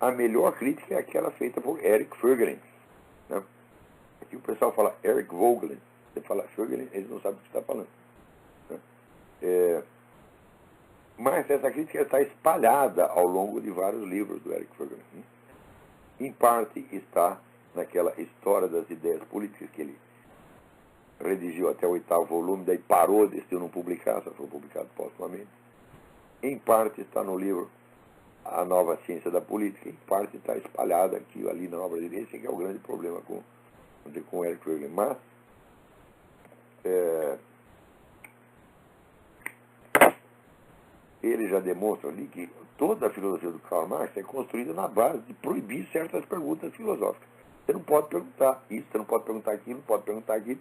a melhor crítica é aquela feita por Eric Voegelin. Né? Aqui o pessoal fala Eric Voegelin. Você fala Voegelin, eles não sabem o que está falando. Né? Mas essa crítica está espalhada ao longo de vários livros do Eric Voegelin. Em parte está naquela História das Ideias Políticas que ele redigiu até o 8º volume, daí parou, decidiu não publicar, só foi publicado póstumamente. Em parte está no livro A Nova Ciência da Política, em parte está espalhada aqui ali na obra dele. Esse que é o grande problema com o Eric Voegelin. Mas ele já demonstra ali que toda a filosofia do Karl Marx é construída na base de proibir certas perguntas filosóficas. Você não pode perguntar isso, você não pode perguntar aquilo, não pode perguntar aquilo.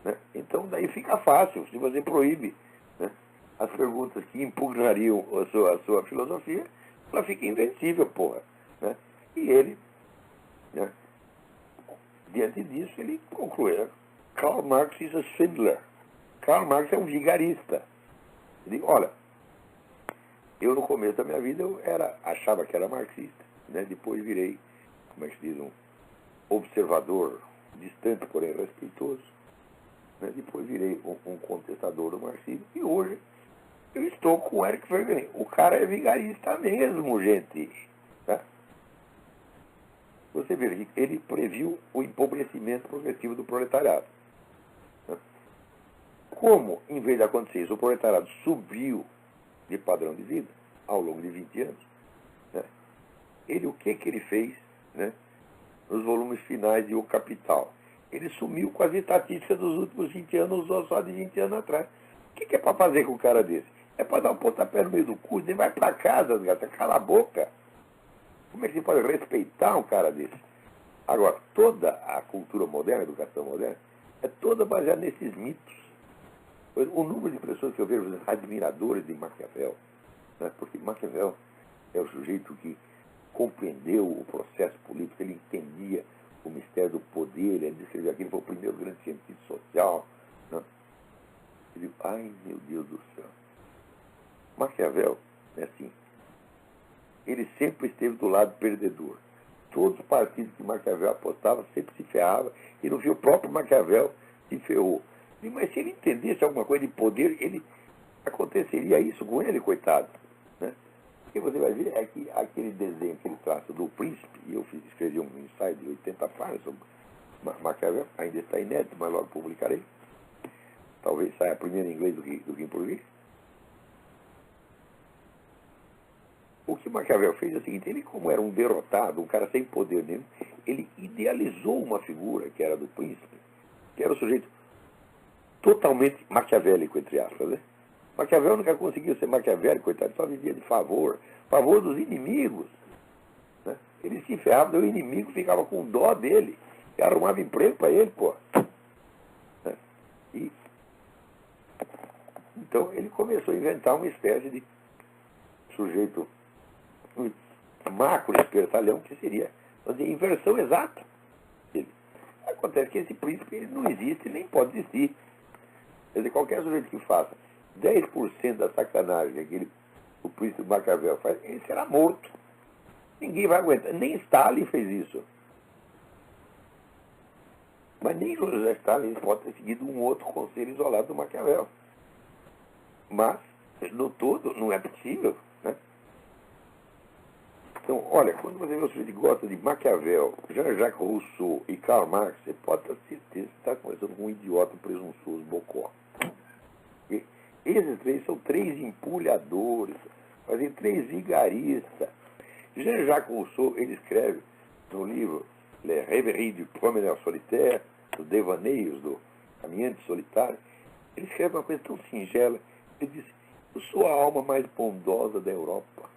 Né? Então, daí fica fácil. Se você proíbe, né, as perguntas que impugnariam a sua filosofia, ela fica invencível, porra. Né? E ele, né, diante disso, ele conclui: Karl Marx is a swindler. Karl Marx é um vigarista. Ele, olha, eu no começo da minha vida achava que era marxista, né? Depois virei, como é que se diz, um observador distante, porém respeitoso. Né? Depois virei um contestador do marxismo. E hoje eu estou com o Eric Voegelin. O cara é vigarista mesmo, gente. Tá? Você vê que ele previu o empobrecimento progressivo do proletariado. Né? Como, em vez de acontecer isso, o proletariado subiu de padrão de vida ao longo de 20 anos, né? O que ele fez, né, nos volumes finais de O Capital? Ele sumiu com as estatísticas dos últimos 20 anos, usou só de 20 anos atrás. O que é para fazer com um cara desse? É para dar um pontapé no meio do cu, ele vai para casa, gata, cala a boca. Como é que você pode respeitar um cara desse? Agora, toda a cultura moderna, a educação moderna, é toda baseada nesses mitos. O número de pessoas que eu vejo admiradores de Maquiavel, né, porque Maquiavel é o sujeito que compreendeu o processo político, ele entendia o mistério do poder, ele descreveu aquilo, foi o primeiro grande cientista social. Né? Ele digo, ai meu Deus do céu. Maquiavel é assim, ele sempre esteve do lado perdedor. Todos os partidos que Maquiavel apostava sempre se ferrava, e no fim o próprio Maquiavel se ferrou. Mas se ele entendesse alguma coisa de poder, aconteceria isso com ele, coitado. Né? O que você vai ver é que aquele desenho que ele traça do príncipe, e eu escrevi um ensaio de 80 páginas sobre Maquiavel, ainda está inédito, mas logo publicarei. Talvez saia primeiro em inglês do que em português. O que Maquiavel fez é o seguinte: ele, como era um derrotado, um cara sem poder nenhum, ele idealizou uma figura que era do príncipe, que era o sujeito totalmente maquiavélico, entre aspas, né? Maquiavel nunca conseguiu ser maquiavélico, coitado, só vivia de favor dos inimigos. Né? Ele se ferrava, o inimigo ficava com dó dele, e arrumava emprego para ele, pô. Então ele começou a inventar uma espécie de sujeito macro espertalhão, que seria a inversão exata dele. Acontece que esse príncipe ele não existe nem pode existir. Quer dizer, qualquer sujeito que faça 10% da sacanagem que o príncipe Maquiavel faz, ele será morto. Ninguém vai aguentar. Nem Stalin fez isso. Mas nem José Stalin pode ter seguido um outro conselho isolado do Maquiavel. Mas, no todo, não é possível. Né? Então, olha, quando você vê o sujeito que gosta de Maquiavel, Jean-Jacques Rousseau e Karl Marx, você pode ter certeza que está conversando com um idiota presunçoso bocó. E esses três são três empulhadores, fazem três vigaristas. Jean-Jacques Rousseau, ele escreve no livro Les Rêveries du Promeneur Solitaire, dos Devaneios do Caminhante Solitário, ele escreve uma coisa tão singela. Ele diz: eu sou a alma mais bondosa da Europa.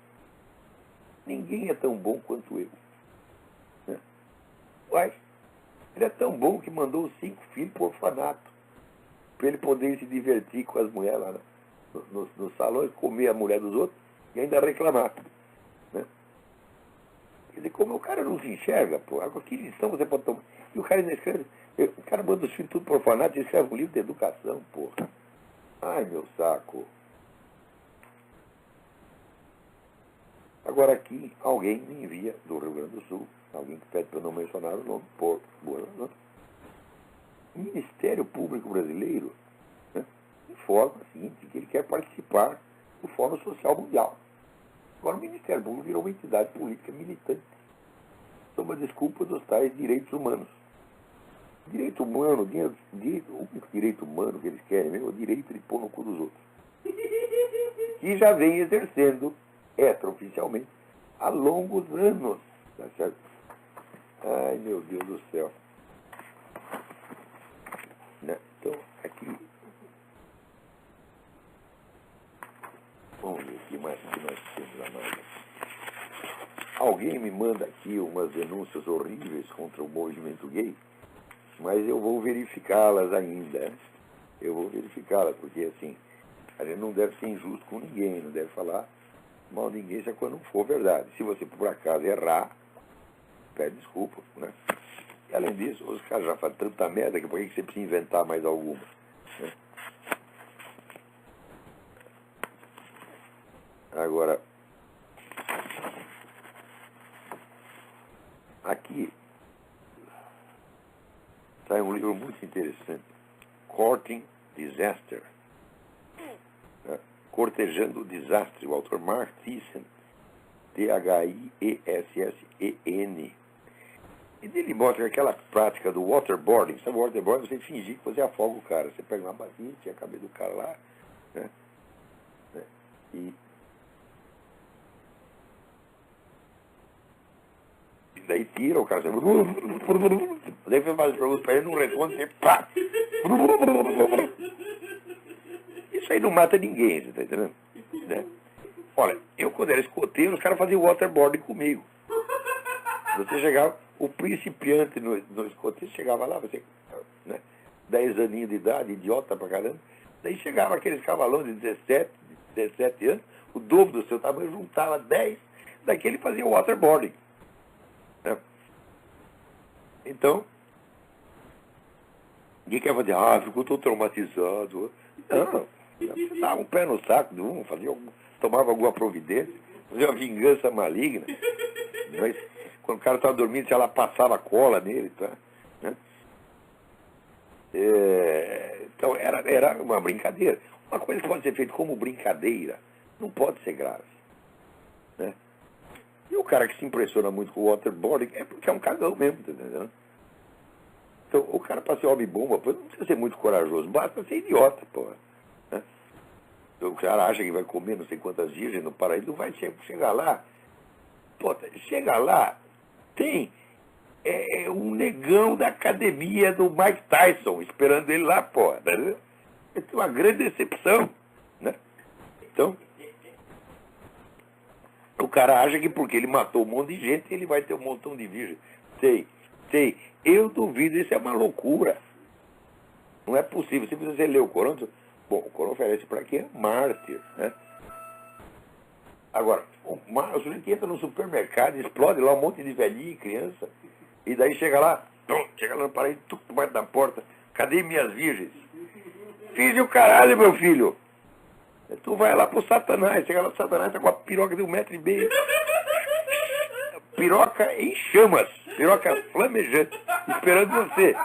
Ninguém é tão bom quanto eu. Né? Uai, ele é tão bom que mandou 5 filhos para o orfanato, para ele poder se divertir com as mulheres lá nos salões, comer a mulher dos outros e ainda reclamar. Né? Quer dizer, como o cara não se enxerga, pô, que lição você pode tomar? E o cara ainda escreve, o cara manda os filhos tudo para o orfanato e escreve um livro de educação, porra. Ai, meu saco. Agora aqui, alguém me envia do Rio Grande do Sul, alguém que pede para não mencionar o nome, por boa, né? O Ministério Público Brasileiro, né, informa o seguinte, que ele quer participar do Fórum Social Mundial. Agora o Ministério Público virou uma entidade política militante, sob a desculpa dos tais direitos humanos. Direito humano, o único direito humano que eles querem mesmo é o direito de pôr no cu dos outros. Que já vem exercendo extraoficialmente há longos anos. Tá certo? Ai, meu Deus do céu. Né? Então, aqui. Vamos ver o que nós temos a mais. Alguém me manda aqui umas denúncias horríveis contra o movimento gay, mas eu vou verificá-las ainda. Eu vou verificá-las, porque assim, a gente não deve ser injusto com ninguém, não deve falar mal de ninguém se quando não for verdade. Se você por acaso errar, pede desculpa, né? E além disso, os caras já fazem tanta merda que por que você precisa inventar mais alguma? Né? Agora, aqui sai um livro muito interessante, Courting Disaster, né? Cortejando o Desastre, o autor Mark Thiessen, Thiessen. E ele mostra aquela prática do waterboarding. Sabe o waterboarding? Você fingir que você afoga o cara. Você pega uma bacia, tira a cabeça do cara lá, né? E daí tira o cara. Daí você faz perguntas para ele, não responde, você pá! Isso aí não mata ninguém, você está entendendo? Né? Olha, eu quando era escoteiro, os caras faziam waterboarding comigo. Você chegava, o principiante no escoteiro chegava lá, você, né, 10 aninhos de idade, idiota pra caramba, daí chegava aqueles cavalões de 17 anos, o dobro do seu tamanho, juntava 10, daquele fazia waterboarding. Né? Então, ninguém quer fazer, ficou tão traumatizado. Não, você dava um pé no saco de um, tomava alguma providência, fazia uma vingança maligna. Mas quando o cara estava dormindo, ela passava cola nele, tá? Né? Então era uma brincadeira. Uma coisa que pode ser feita como brincadeira não pode ser grave. Né? E o cara que se impressiona muito com o waterboarding é porque é um cagão mesmo, tá entendendo? Então, o cara para ser homem-bomba, não precisa ser muito corajoso, basta ser idiota, pô. Né? Então, o cara acha que vai comer não sei quantas virgens no paraíso, não vai chegar lá. Pô, chega lá, tem um negão da academia do Mike Tyson esperando ele lá, pô. Né? É uma grande decepção, né? Então, o cara acha que porque ele matou um monte de gente, ele vai ter um montão de virgem. Sei. Eu duvido, isso é uma loucura. Não é possível. Se você ler o Corão, Bom, o Coronel Ferenc para quem é mártir, né? Agora, o sujeito entra no supermercado, explode lá um monte de velhinho e criança, e daí chega lá na parede, bate na porta, cadê minhas virgens? Fiz o caralho, meu filho! Tu vai lá pro Satanás, chega lá pro Satanás, tá com a piroca de 1,5 m, piroca em chamas, piroca flamejante, esperando você.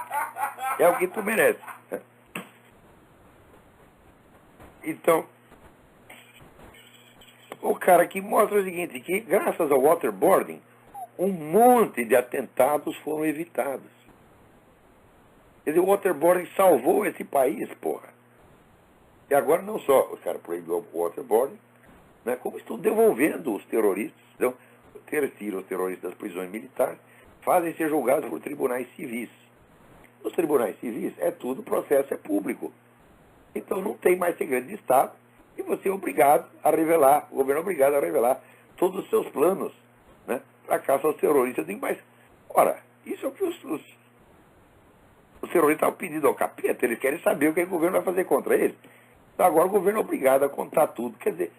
É o que tu merece. Então, o cara aqui mostra o seguinte, que graças ao waterboarding, um monte de atentados foram evitados. Quer dizer, o waterboarding salvou esse país, porra. E agora não só os caras proibiram o waterboarding, né, como estão devolvendo os terroristas. Então, tiram os terroristas das prisões militares, fazem ser julgados por tribunais civis. Nos tribunais civis é tudo, o processo é público. Então não tem mais segredo de Estado e você é obrigado a revelar, o governo é obrigado a revelar todos os seus planos, né, para caça aos terroristas. Mas, ora, isso é o que os terroristas estavam pedindo ao capeta, eles querem saber o que o governo vai fazer contra eles. Então agora o governo é obrigado a contar tudo. Quer dizer,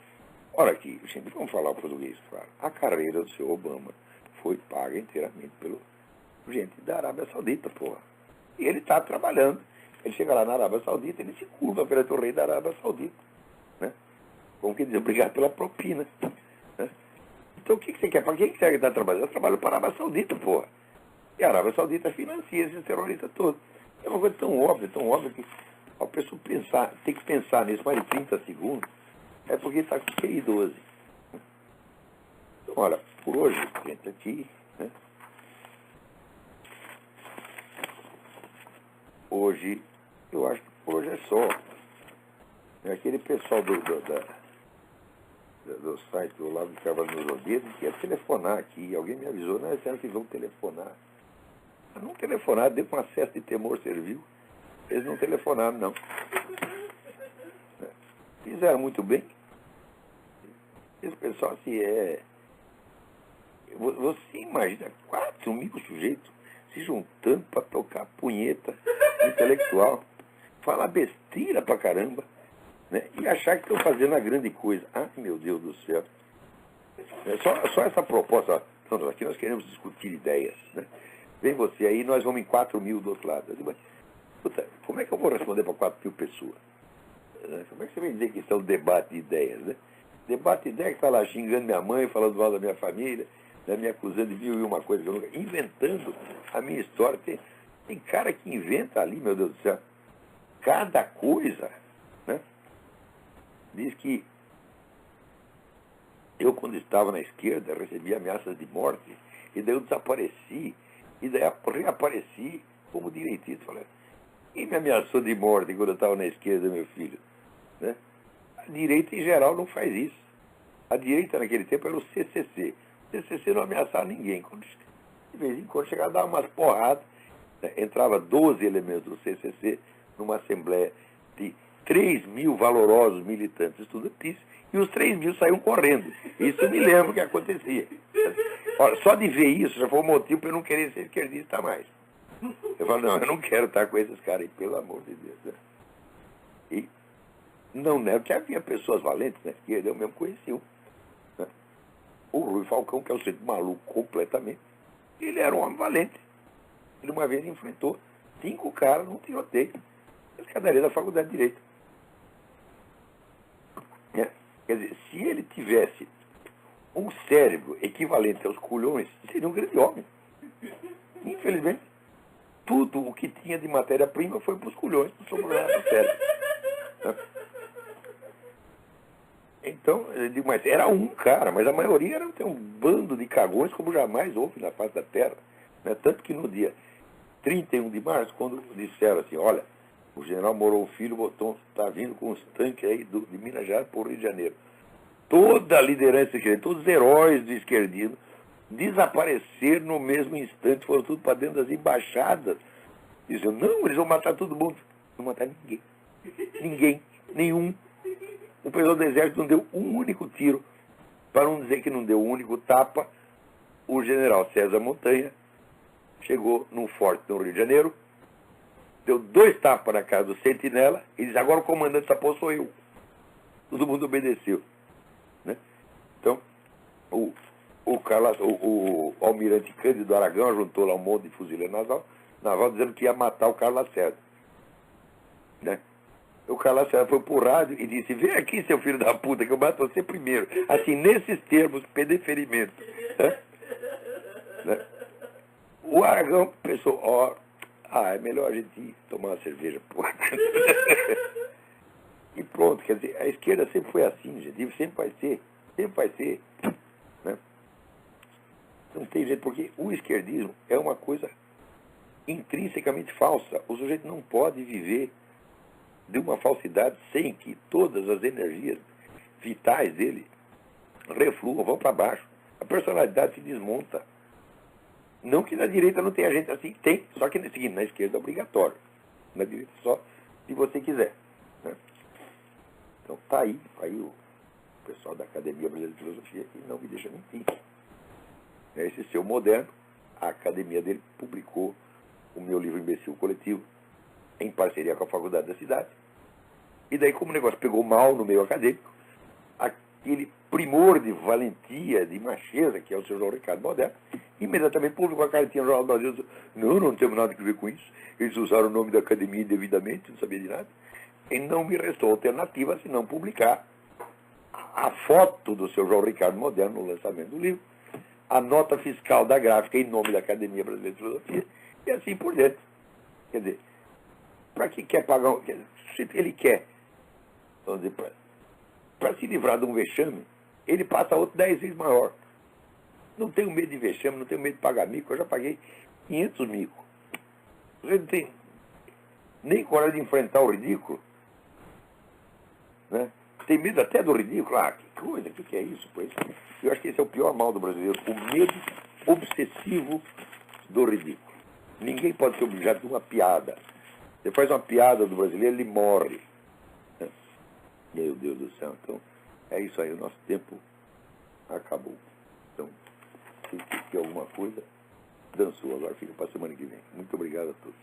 ora aqui, sempre vamos falar o português, claro. A carreira do seu Obama foi paga inteiramente pelo gente da Arábia Saudita, porra. E ele está trabalhando. Ele chega lá na Arábia Saudita, ele se curva perante o rei da Arábia Saudita, né? Como que diz, obrigado pela propina, né? Então o que você quer? Para quem que você está trabalhando? Eu trabalho para a Arábia Saudita, porra. E a Arábia Saudita financia esses terroristas todos. É uma coisa tão óbvia que a pessoa tem que pensar nisso mais de 30 segundos, é porque está com QI 12. Então, olha, por hoje, gente, aqui, né? Hoje, eu acho que por hoje é só. É aquele pessoal do site do Olavo de Carvalho nos Rodrigues que ia telefonar aqui. Alguém me avisou, não, disseram que vão telefonar. Mas não telefonaram, deu com um acesso de temor servil. Eles não telefonaram, não. Fizeram muito bem. Esse pessoal, assim, você imagina 4 mil sujeitos se juntando para tocar punheta intelectual, falar besteira pra caramba, né? E achar que estão fazendo a grande coisa. Ai, meu Deus do céu. Só essa proposta, ó, aqui nós queremos discutir ideias, né? Vem você aí, nós vamos em 4 mil do outro lado. Eu digo, mas, puta, como é que eu vou responder para 4 mil pessoas? Como é que você vai dizer que isso é um debate de ideias, né? Debate de ideias que está lá xingando minha mãe, falando mal da minha família, né, me acusando de mil e uma coisa que eu nunca... Inventando a minha história. Tem cara que inventa ali, meu Deus do céu, cada coisa, né? Diz que eu, quando estava na esquerda, recebi ameaças de morte, e daí eu desapareci, e daí reapareci como direitista. Falei, quem me ameaçou de morte quando eu estava na esquerda, meu filho? Né? A direita, em geral, não faz isso. A direita, naquele tempo, era o CCC. O CCC não ameaçava ninguém. De vez em quando chegava a dar umas porradas, né? Entrava 12 elementos do CCC numa assembleia de 3 mil valorosos militantes estudantis, e os 3 mil saíam correndo. Isso eu me lembro que acontecia. Olha, só de ver isso já foi um motivo para eu não querer ser esquerdista mais. Eu falo, não, eu não quero estar com esses caras aí, pelo amor de Deus. Né? E não nego que havia pessoas valentes na esquerda, eu mesmo conheci um. Né? O Rui Falcão, que é um centro maluco completamente, ele era um homem valente. Ele uma vez enfrentou 5 caras num tiroteio na escadaria da Faculdade de Direito. Quer dizer, se ele tivesse um cérebro equivalente aos culhões, seria um grande homem. Infelizmente, tudo o que tinha de matéria-prima foi para os culhões, não sobrou nada do cérebro. Então, eu digo, mas era um cara, mas a maioria era um bando de cagões como jamais houve na face da Terra. Né? Tanto que no dia 31 de março, quando disseram assim, olha, o general Mourão Filho está vindo com os tanques aí de Minas Gerais para o Rio de Janeiro. Toda a liderança esquerdista, todos os heróis do esquerdismo desapareceram no mesmo instante, foram tudo para dentro das embaixadas. Diziam, não, eles vão matar todo mundo. Não mataram ninguém. Ninguém, nenhum. O pessoal do exército não deu um único tiro. Para não dizer que não deu um único tapa, o general César Montanha chegou num forte no Rio de Janeiro, deu 2 tapas na cara do sentinela e disse, agora o comandante da posse sou eu. Todo mundo obedeceu. Né? Então, o almirante Cândido Aragão juntou lá um monte de fuzileiro naval dizendo que ia matar o Carlos Lacerda. Né? O Carlos Lacerda foi pro rádio e disse, vem aqui, seu filho da puta, que eu mato você primeiro. Assim, nesses termos, pedeferimento. Né? O Aragão pensou, é melhor a gente tomar uma cerveja, porra. E pronto, quer dizer, a esquerda sempre foi assim, gente, sempre vai ser. Né? Não tem jeito, porque o esquerdismo é uma coisa intrinsecamente falsa. O sujeito não pode viver de uma falsidade sem que todas as energias vitais dele refluam, vão para baixo. A personalidade se desmonta. Não que na direita não tenha gente assim, tem, só que na esquerda é obrigatório. Na direita só se você quiser. Né? Então tá aí o pessoal da Academia Brasileira de Filosofia que não me deixa mentir. Esse seu moderno, a academia dele publicou o meu livro Imbecil Coletivo, em parceria com a Faculdade da Cidade. E daí, como o negócio pegou mal no meio acadêmico, aquele primor de valentia, de macheza, que é o seu João Ricardo Moderno, imediatamente publicou a cartinha no Jornal do Brasil. Não temos nada a ver com isso. Eles usaram o nome da academia indevidamente, não sabia de nada. E não me restou alternativa senão publicar a foto do seu João Ricardo Moderno no lançamento do livro, a nota fiscal da gráfica em nome da Academia Brasileira de Filosofia, e assim por dentro. Quer dizer, para que quer pagar? Se ele quer, vamos dizer, para se livrar de um vexame, ele passa outro 10 vezes maior. Não tenho medo de vexame, não tenho medo de pagar mico, eu já paguei 500 micos. Você não tem nem coragem de enfrentar o ridículo. Né? Tem medo até do ridículo. Que coisa, o que é isso? Pois? Eu acho que esse é o pior mal do brasileiro, o medo obsessivo do ridículo. Ninguém pode ser objeto de uma piada. Você faz uma piada do brasileiro, ele morre. Né? Meu Deus do céu. Então, é isso aí, o nosso tempo acabou. Então, se alguma coisa, dançou. Agora fica para a semana que vem. Muito obrigado a todos.